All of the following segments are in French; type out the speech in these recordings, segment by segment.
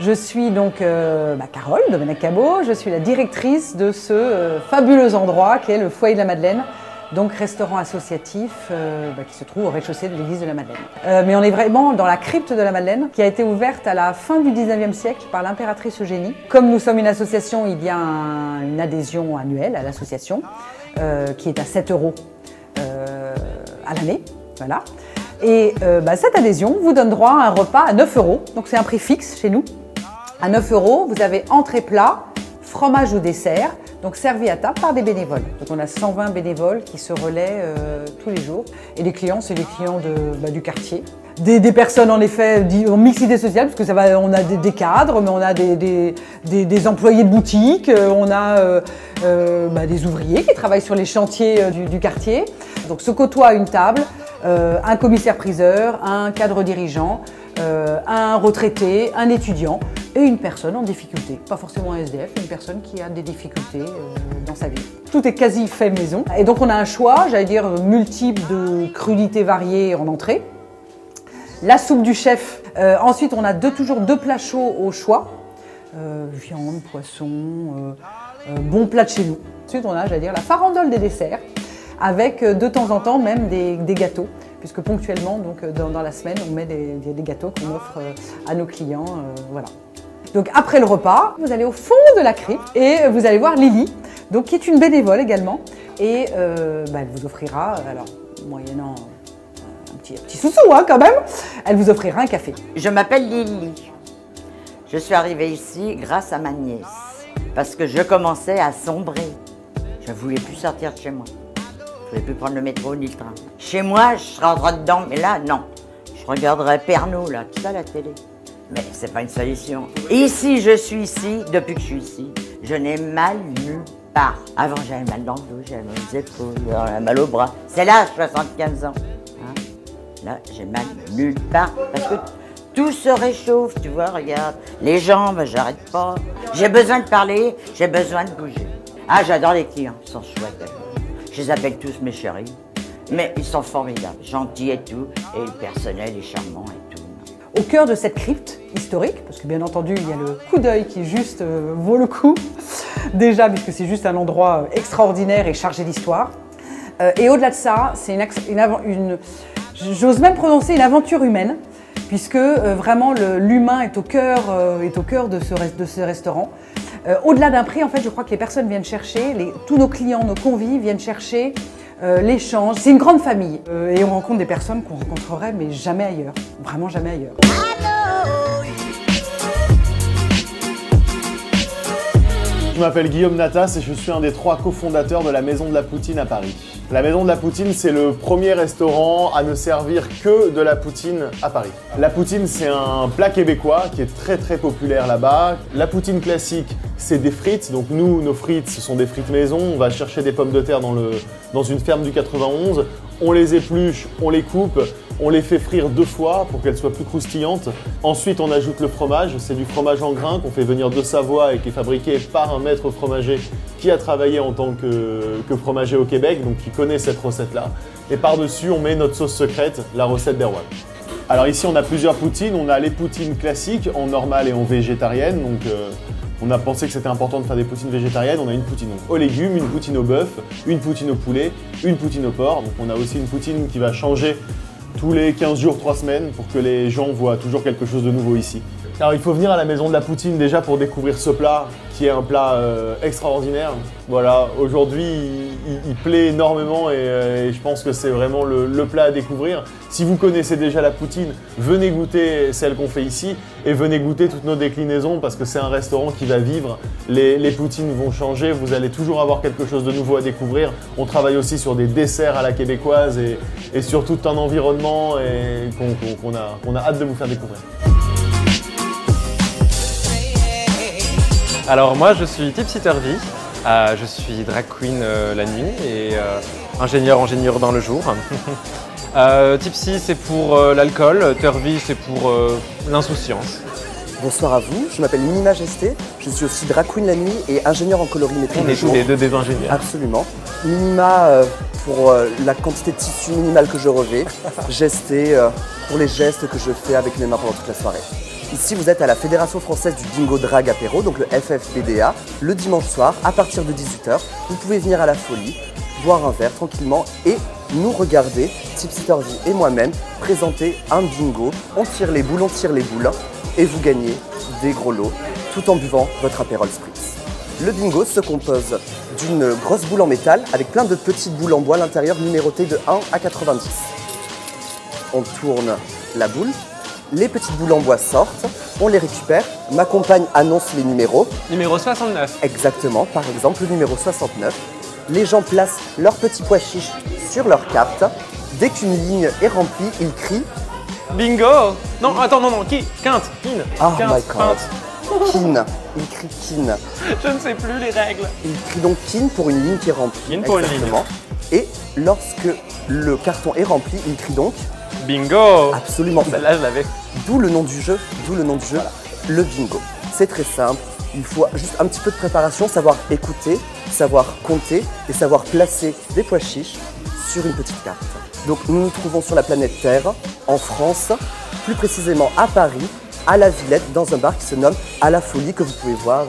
Je suis donc Carole Domenech-Cabot, je suis la directrice de ce fabuleux endroit qui est le Foyer de la Madeleine, donc restaurant associatif qui se trouve au rez-de-chaussée de l'église de la Madeleine. Mais on est vraiment dans la crypte de la Madeleine qui a été ouverte à la fin du 19e siècle par l'impératrice Eugénie. Comme nous sommes une association, il y a une adhésion annuelle à l'association qui est à 7 € à l'année. Voilà. Et cette adhésion vous donne droit à un repas à 9 €, donc c'est un prix fixe chez nous. À 9 €, vous avez entrée plat, fromage ou dessert, donc servi à table par des bénévoles. Donc on a 120 bénévoles qui se relaient tous les jours. Et les clients, c'est les clients du quartier. Des personnes en effet en mixité sociale, parce que on a des cadres, mais on a des employés de boutique, on a des ouvriers qui travaillent sur les chantiers du quartier. Donc se côtoient à une table, un commissaire-priseur, un cadre dirigeant, un retraité, un étudiant et une personne en difficulté. Pas forcément un SDF, mais une personne qui a des difficultés dans sa vie. Tout est quasi fait maison. Et donc on a un choix, j'allais dire, multiple de crudités variées en entrée. La soupe du chef. Ensuite, on a toujours deux plats chauds au choix. Viande, poisson, bon plat de chez nous. Ensuite, on a, j'allais dire, la farandole des desserts, avec de temps en temps même des gâteaux, puisque ponctuellement, donc, dans la semaine, on met des gâteaux qu'on offre à nos clients. Voilà. Donc après le repas, vous allez au fond de la crypte et vous allez voir Lily, donc, qui est une bénévole également. Et elle vous offrira, alors moyennant un petit sous-sous quand même, elle vous offrira un café. Je m'appelle Lily. Je suis arrivée ici grâce à ma nièce, parce que je commençais à sombrer. Je ne voulais plus sortir de chez moi. Je ne pouvais plus prendre le métro ni le train. Chez moi, je rentrerai dedans, mais là, non. Je regarderai Pernod, là, tout ça à la télé. Mais c'est pas une solution. Ici, je suis ici, depuis que je suis ici, je n'ai mal nulle part. Avant, j'avais mal dans le dos, j'avais mal aux épaules, j'avais mal au bras. C'est là, 75 ans. Hein? Là, j'ai mal nulle part, parce que tout se réchauffe, tu vois, regarde. Les jambes, j'arrête pas. J'ai besoin de parler, j'ai besoin de bouger. Ah, j'adore les clients, ils sont chouettes. Je les appelle tous mes chéris, mais ils sont formidables, gentils et tout, et le personnel est charmant et tout. Au cœur de cette crypte historique, parce que bien entendu il y a le coup d'œil qui juste vaut le coup, déjà puisque c'est juste un endroit extraordinaire et chargé d'histoire. Et au-delà de ça, c'est j'ose même prononcer une aventure humaine, puisque vraiment l'humain est au cœur de ce restaurant. Au-delà d'un prix, en fait, je crois que les personnes viennent chercher, tous nos clients, nos convives viennent chercher l'échange. C'est une grande famille et on rencontre des personnes qu'on rencontrerait mais jamais ailleurs, vraiment jamais ailleurs. Je m'appelle Guillaume Natas et je suis un des 3 cofondateurs de la Maison de la Poutine à Paris. La Maison de la Poutine, c'est le premier restaurant à ne servir que de la poutine à Paris. La poutine, c'est un plat québécois qui est très populaire là-bas. La poutine classique, c'est des frites. Donc nous, nos frites, ce sont des frites maison. On va chercher des pommes de terre dans une ferme du 91. On les épluche, on les coupe, on les fait frire 2 fois pour qu'elles soient plus croustillantes. Ensuite, on ajoute le fromage. C'est du fromage en grains qu'on fait venir de Savoie et qui est fabriqué par un maître fromager qui a travaillé en tant que fromager au Québec, donc qui connaît cette recette-là. Et par-dessus, on met notre sauce secrète, la recette d'Erwan. Alors ici, on a plusieurs poutines. On a les poutines classiques en normale et en végétarienne. Donc on a pensé que c'était important de faire des poutines végétariennes. On a une poutine aux légumes, une poutine au bœuf, une poutine au poulet, une poutine au porc. Donc on a aussi une poutine qui va changer tous les 15 jours, 3 semaines pour que les gens voient toujours quelque chose de nouveau ici. Alors il faut venir à la Maison de la Poutine déjà pour découvrir ce plat qui est un plat extraordinaire. Voilà, aujourd'hui il plaît énormément et je pense que c'est vraiment le plat à découvrir. Si vous connaissez déjà la poutine, venez goûter celle qu'on fait ici et venez goûter toutes nos déclinaisons parce que c'est un restaurant qui va vivre. Les poutines vont changer, vous allez toujours avoir quelque chose de nouveau à découvrir. On travaille aussi sur des desserts à la québécoise et sur tout un environnement qu'on a hâte de vous faire découvrir. Alors moi je suis Tipsy Turvy, je suis drag queen la nuit et ingénieur dans le jour. Tipsy c'est pour l'alcool, Turvy c'est pour l'insouciance. Bonsoir à vous, je m'appelle Mini Majesté, je suis aussi drag queen la nuit et ingénieur en colorimétrie. On est tous les deux des ingénieurs. Absolument. Minima pour la quantité de tissu minimale que je revais, Gesté pour les gestes que je fais avec mes mains pendant toute la soirée. Ici, vous êtes à la Fédération Française du Bingo Drag Apéro, donc le FFBDA. Le dimanche soir, à partir de 18 h, vous pouvez venir à la folie, boire un verre tranquillement et nous regarder, Tipsy Turvy et moi-même, présenter un bingo. On tire les boules et vous gagnez des gros lots tout en buvant votre Aperol Spritz. Le bingo se compose d'une grosse boule en métal avec plein de petites boules en bois à l'intérieur numérotées de 1 à 90. On tourne la boule, les petites boules en bois sortent, on les récupère, ma compagne annonce les numéros. Numéro 69. Exactement, par exemple le numéro 69. Les gens placent leurs petits pois chiches sur leur carte. Dès qu'une ligne est remplie, ils crient Bingo. Non, attends, non, quinte, kin. Oh Quinte, my god. quinte. Kin. Il crie kin. Je ne sais plus les règles. Il crie donc kin pour une ligne qui est remplie. Kin pour une exactement. Et lorsque le carton est rempli, il crie donc Bingo. absolument. Celle-là, je l'avais. D'où le nom du jeu, le bingo. C'est très simple, il faut juste un petit peu de préparation, savoir écouter, savoir compter et savoir placer des pois chiches sur une petite carte. Donc nous nous trouvons sur la planète Terre, en France, plus précisément à Paris, à la Villette, dans un bar qui se nomme À la Folie, que vous pouvez voir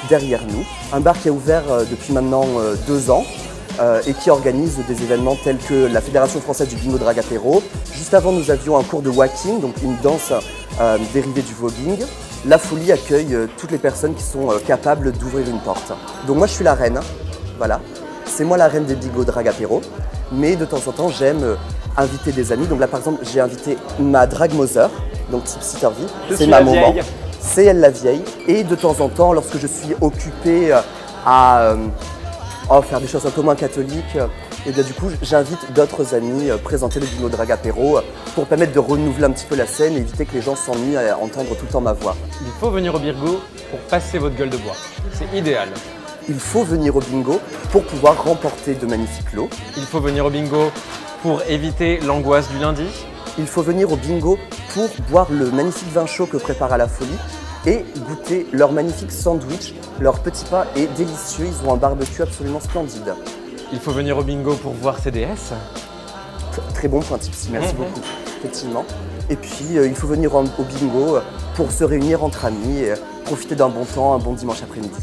derrière nous. Un bar qui est ouvert depuis maintenant 2 ans. Et qui organise des événements tels que la Fédération Française du Bingo Drag Apéro. Juste avant, nous avions un cours de walking, donc une danse dérivée du voguing. La Folie accueille toutes les personnes qui sont capables d'ouvrir une porte. Donc moi, je suis la reine, voilà. C'est moi la reine des Bingo Drag Apéro. Mais de temps en temps, j'aime inviter des amis. Donc là, par exemple, j'ai invité ma drag mother, donc Tipsy Turvy. C'est ma maman. C'est elle la vieille. Et de temps en temps, lorsque je suis occupée à faire des choses un peu moins catholiques, et bien du coup j'invite d'autres amis présenter le Bingo Drag Apéro pour permettre de renouveler un petit peu la scène et éviter que les gens s'ennuient à entendre tout le temps ma voix. Il faut venir au bingo pour passer votre gueule de bois. C'est idéal. Il faut venir au bingo pour pouvoir remporter de magnifiques lots. Il faut venir au bingo pour éviter l'angoisse du lundi. Il faut venir au bingo pour boire le magnifique vin chaud que prépare À la Folie et goûter leur magnifique sandwich. Leur petit pain est délicieux, ils ont un barbecue absolument splendide. Il faut venir au bingo pour voir CDS. Très bon point Tipsy, merci beaucoup, effectivement. Et puis il faut venir au bingo pour se réunir entre amis et profiter d'un bon temps, un bon dimanche après-midi.